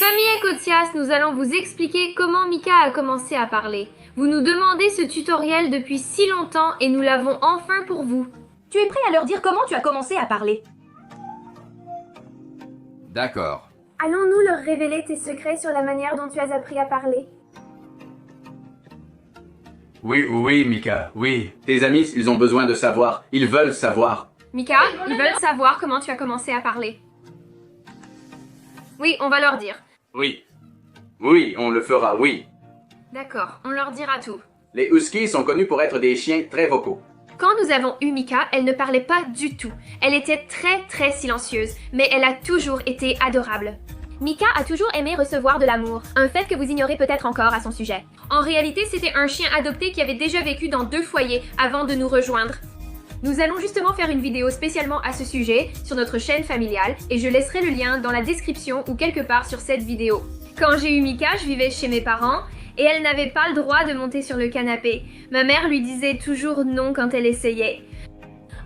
Famille Écotias, nous allons vous expliquer comment Mika a commencé à parler. Vous nous demandez ce tutoriel depuis si longtemps et nous l'avons enfin pour vous. Tu es prêt à leur dire comment tu as commencé à parler? D'accord. Allons-nous leur révéler tes secrets sur la manière dont tu as appris à parler? Oui, Mika, oui. Tes amis, ils ont besoin de savoir. Ils veulent savoir. Mika, ils veulent savoir comment tu as commencé à parler. Oui, on va leur dire. Oui. Oui, on le fera, oui. D'accord, on leur dira tout. Les Huskies sont connus pour être des chiens très vocaux. Quand nous avons eu Mika, elle ne parlait pas du tout. Elle était très silencieuse, mais elle a toujours été adorable. Mika a toujours aimé recevoir de l'amour, un fait que vous ignorez peut-être encore à son sujet. En réalité, c'était un chien adopté qui avait déjà vécu dans 2 foyers avant de nous rejoindre. Nous allons justement faire une vidéo spécialement à ce sujet sur notre chaîne familiale et je laisserai le lien dans la description ou quelque part sur cette vidéo. Quand j'ai eu Mika, je vivais chez mes parents et elle n'avait pas le droit de monter sur le canapé. Ma mère lui disait toujours non quand elle essayait.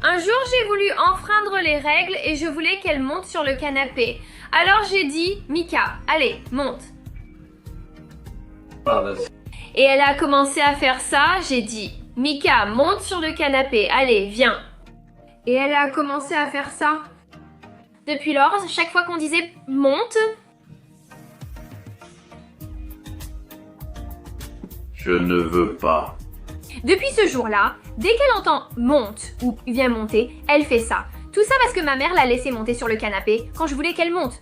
Un jour, j'ai voulu enfreindre les règles et je voulais qu'elle monte sur le canapé. Alors j'ai dit, Mika, allez, monte. Et elle a commencé à faire ça, j'ai dit, Mika, monte sur le canapé, allez, viens. Et elle a commencé à faire ça. Depuis lors, chaque fois qu'on disait monte, Je ne veux pas. depuis ce jour-là, dès qu'elle entend monte ou vient monter, elle fait ça. Tout ça parce que ma mère l'a laissée monter sur le canapé quand je voulais qu'elle monte.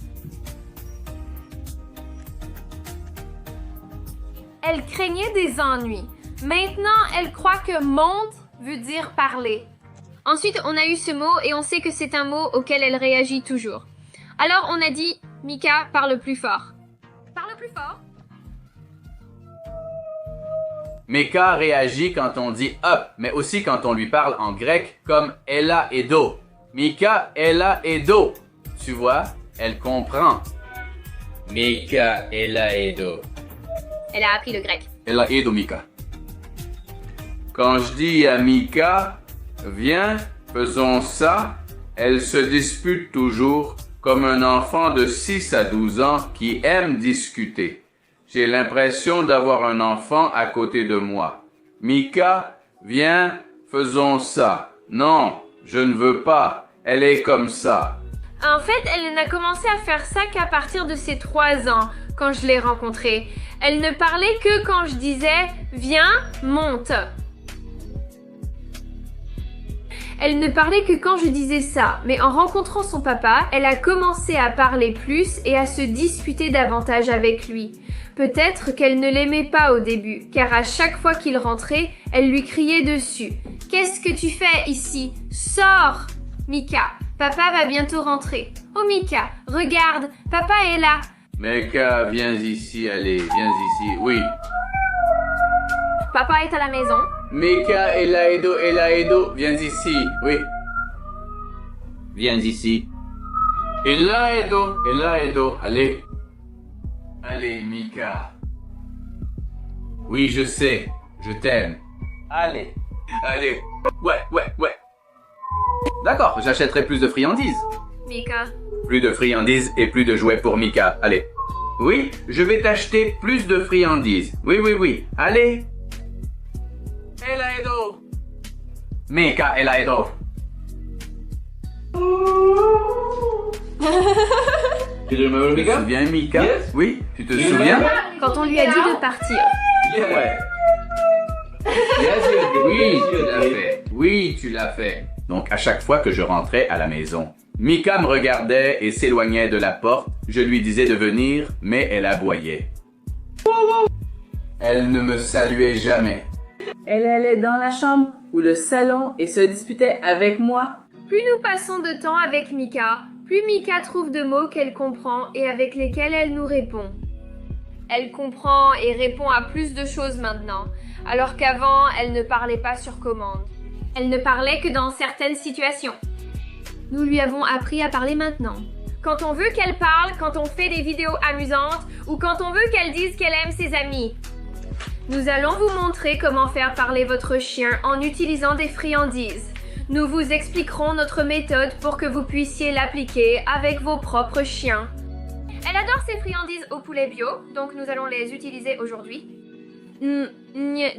Elle craignait des ennuis. Maintenant, elle croit que monte veut dire parler. Ensuite, on a eu ce mot et on sait que c'est un mot auquel elle réagit toujours. Alors, on a dit, Mika, parle plus fort. Parle plus fort. Mika réagit quand on dit up, mais aussi quand on lui parle en grec comme Ella Edo. Mika, Ella Edo. Tu vois, elle comprend. Mika Ella Edo. Elle a appris le grec. Ella Edo Mika. Quand je dis à Mika, viens, faisons ça, elle se dispute toujours comme un enfant de 6 à 12 ans qui aime discuter. J'ai l'impression d'avoir un enfant à côté de moi. Mika, viens, faisons ça. Non, je ne veux pas. Elle est comme ça. En fait, elle n'a commencé à faire ça qu'à partir de ses 3 ans, quand je l'ai rencontrée. Elle ne parlait que quand je disais « Viens, monte ». Elle ne parlait que quand je disais ça, mais en rencontrant son papa, elle a commencé à parler plus et à se disputer davantage avec lui. Peut-être qu'elle ne l'aimait pas au début, car à chaque fois qu'il rentrait, elle lui criait dessus. « Qu'est-ce que tu fais ici? Sors !»« Mika, papa va bientôt rentrer. »« Oh Mika, regarde, papa est là !» Mika, viens ici, allez, viens ici. Oui. Papa est à la maison. Mika, Ella Edo, viens ici. Oui. Viens ici. Ella Edo, allez. Allez, Mika. Oui, je sais, je t'aime. Allez. Ouais. D'accord, j'achèterai plus de friandises. Mika. Plus de friandises et plus de jouets pour Mika, allez. Oui, je vais t'acheter plus de friandises. Oui. Allez. Ella Edo. Mika, Ella Edo. Tu te souviens, Mika? Yes. Oui, tu te souviens? Quand on lui a dit de partir. Ouais. Oui, tu l'as fait. Donc, à chaque fois que je rentrais à la maison, Mika me regardait et s'éloignait de la porte. Je lui disais de venir, mais elle aboyait. Elle ne me saluait jamais. Elle allait dans la chambre ou le salon et se disputait avec moi. Plus nous passons de temps avec Mika, plus Mika trouve de mots qu'elle comprend et avec lesquels elle nous répond. Elle comprend et répond à plus de choses maintenant, alors qu'avant, elle ne parlait pas sur commande. Elle ne parlait que dans certaines situations. Nous lui avons appris à parler maintenant. Quand on veut qu'elle parle, quand on fait des vidéos amusantes ou quand on veut qu'elle dise qu'elle aime ses amis. Nous allons vous montrer comment faire parler votre chien en utilisant des friandises. Nous vous expliquerons notre méthode pour que vous puissiez l'appliquer avec vos propres chiens. Elle adore ses friandises au poulet bio, donc nous allons les utiliser aujourd'hui.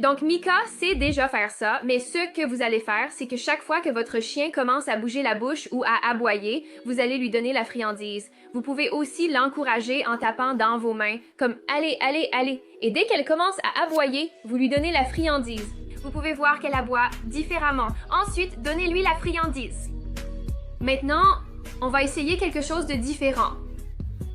Donc Mika sait déjà faire ça, mais ce que vous allez faire, c'est que chaque fois que votre chien commence à bouger la bouche ou à aboyer, vous allez lui donner la friandise. Vous pouvez aussi l'encourager en tapant dans vos mains, comme « Allez, allez, allez ». Et dès qu'elle commence à aboyer, vous lui donnez la friandise. Vous pouvez voir qu'elle aboie différemment. Ensuite, donnez-lui la friandise. Maintenant, on va essayer quelque chose de différent.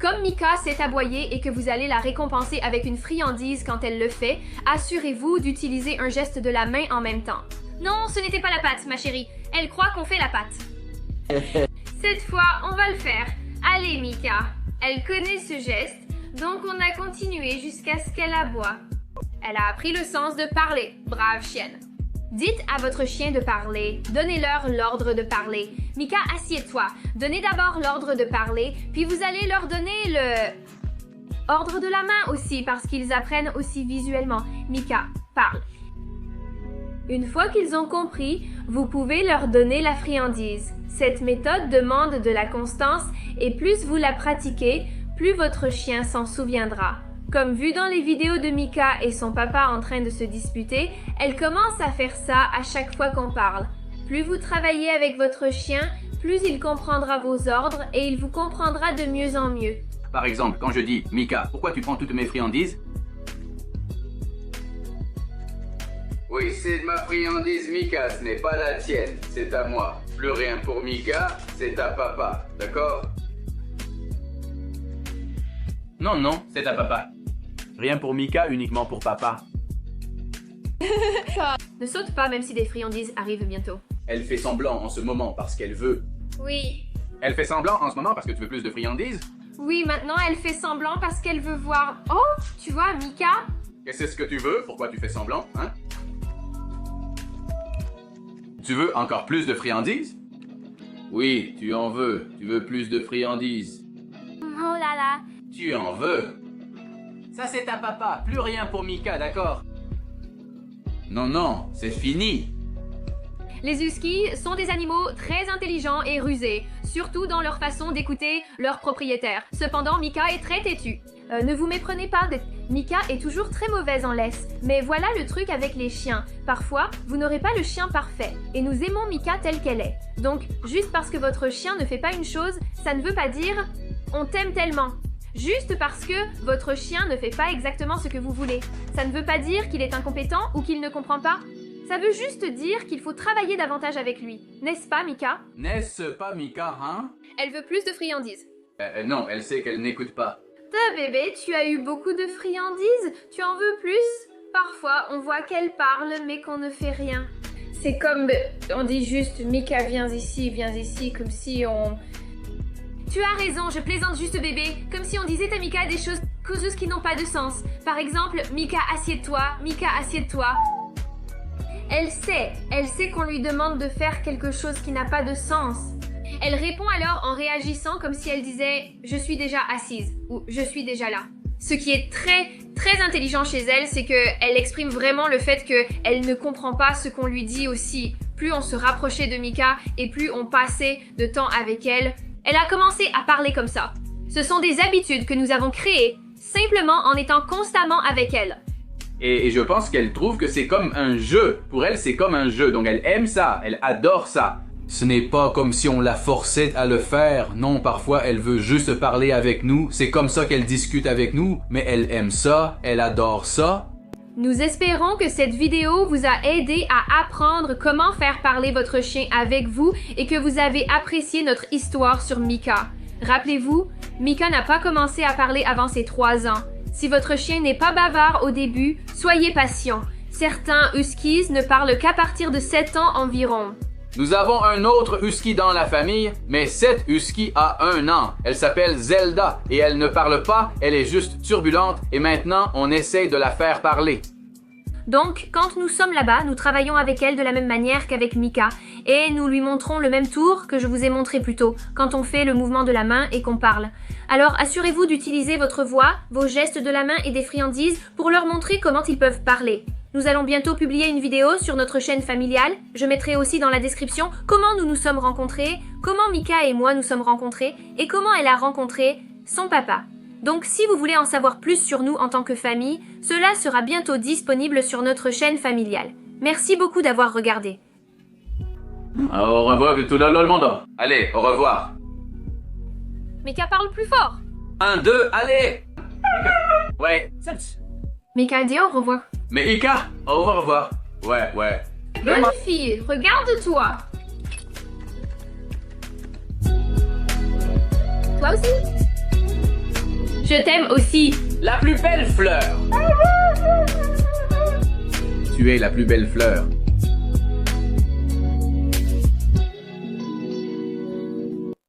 Comme Mika sait aboyer et que vous allez la récompenser avec une friandise quand elle le fait, assurez-vous d'utiliser un geste de la main en même temps. Non, ce n'était pas la patte, ma chérie. Elle croit qu'on fait la patte. Cette fois, on va le faire. Allez, Mika. Elle connaît ce geste, donc on a continué jusqu'à ce qu'elle aboie. Elle a appris le sens de parler. Brave chienne. Dites à votre chien de parler. Donnez-leur l'ordre de parler. Mika, assieds-toi. Donnez d'abord l'ordre de parler, puis vous allez leur donner le ordre de la main aussi, parce qu'ils apprennent aussi visuellement. Mika, parle. Une fois qu'ils ont compris, vous pouvez leur donner la friandise. Cette méthode demande de la constance et plus vous la pratiquez, plus votre chien s'en souviendra. Comme vu dans les vidéos de Mika et son papa en train de se disputer, elle commence à faire ça à chaque fois qu'on parle. Plus vous travaillez avec votre chien, plus il comprendra vos ordres et il vous comprendra de mieux en mieux. Par exemple, quand je dis « Mika, pourquoi tu prends toutes mes friandises ?» Oui, c'est de ma friandise, Mika, ce n'est pas la tienne, c'est à moi. Plus rien pour Mika, c'est à papa, d'accord? Non, non, c'est à papa. Rien pour Mika, uniquement pour papa. Ne saute pas même si des friandises arrivent bientôt. Elle fait semblant en ce moment parce qu'elle veut. Oui. Elle fait semblant en ce moment parce que tu veux plus de friandises? Oui, maintenant elle fait semblant parce qu'elle veut voir... Oh, tu vois, Mika? Qu'est-ce que tu veux? Pourquoi tu fais semblant, hein? Tu veux encore plus de friandises? Oui, tu en veux. Tu veux plus de friandises. Oh là là. Tu en veux? Ça c'est à papa, plus rien pour Mika, d'accord? Non, non, c'est fini. Les huskies sont des animaux très intelligents et rusés, surtout dans leur façon d'écouter leur propriétaire. Cependant, Mika est très têtue. Ne vous méprenez pas, Mika est toujours très mauvaise en laisse. Mais voilà le truc avec les chiens. Parfois, vous n'aurez pas le chien parfait. Et nous aimons Mika telle qu'elle est. Donc, juste parce que votre chien ne fait pas une chose, ça ne veut pas dire « on t'aime tellement ». Juste parce que votre chien ne fait pas exactement ce que vous voulez. Ça ne veut pas dire qu'il est incompétent ou qu'il ne comprend pas. Ça veut juste dire qu'il faut travailler davantage avec lui. N'est-ce pas, Mika? N'est-ce pas, Mika, hein? Elle veut plus de friandises. Non, elle sait qu'elle n'écoute pas. Ta bébé, tu as eu beaucoup de friandises? Tu en veux plus? Parfois, on voit qu'elle parle, mais qu'on ne fait rien. C'est comme... On dit juste, Mika, viens ici, comme si on... Tu as raison, je plaisante juste bébé, comme si on disait à Mika des choses qui n'ont pas de sens. Par exemple, Mika, assieds-toi, Mika, assieds-toi. Elle sait qu'on lui demande de faire quelque chose qui n'a pas de sens. Elle répond alors en réagissant comme si elle disait « je suis déjà assise » ou « je suis déjà là ». Ce qui est très intelligent chez elle, c'est qu'elle exprime vraiment le fait qu'elle ne comprend pas ce qu'on lui dit aussi. Plus on se rapprochait de Mika et plus on passait de temps avec elle, elle a commencé à parler comme ça. Ce sont des habitudes que nous avons créées, simplement en étant constamment avec elle. Et je pense qu'elle trouve que c'est comme un jeu. Pour elle, c'est comme un jeu. Donc elle aime ça, elle adore ça. Ce n'est pas comme si on la forçait à le faire. Non, parfois elle veut juste parler avec nous. C'est comme ça qu'elle discute avec nous. Mais elle aime ça, elle adore ça. Nous espérons que cette vidéo vous a aidé à apprendre comment faire parler votre chien avec vous et que vous avez apprécié notre histoire sur Mika. Rappelez-vous, Mika n'a pas commencé à parler avant ses 3 ans. Si votre chien n'est pas bavard au début, soyez patient. Certains huskies ne parlent qu'à partir de 7 ans environ. Nous avons un autre husky dans la famille, mais cette husky a 1 an. Elle s'appelle Zelda et elle ne parle pas, elle est juste turbulente et maintenant on essaye de la faire parler. Donc, quand nous sommes là-bas, nous travaillons avec elle de la même manière qu'avec Mika et nous lui montrons le même tour que je vous ai montré plus tôt, quand on fait le mouvement de la main et qu'on parle. Alors, assurez-vous d'utiliser votre voix, vos gestes de la main et des friandises pour leur montrer comment ils peuvent parler. Nous allons bientôt publier une vidéo sur notre chaîne familiale. Je mettrai aussi dans la description comment nous nous sommes rencontrés, comment Mika et moi nous sommes rencontrés et comment elle a rencontré son papa. Donc si vous voulez en savoir plus sur nous en tant que famille, cela sera bientôt disponible sur notre chaîne familiale. Merci beaucoup d'avoir regardé. Au revoir tout le monde. Allez, au revoir. Mika parle plus fort. 1, 2, allez. Ouais. Mika dit au revoir. Mais Ika, au revoir. Ouais. Bonne fille, regarde-toi. Toi aussi? Je t'aime aussi. La plus belle fleur. Tu es la plus belle fleur.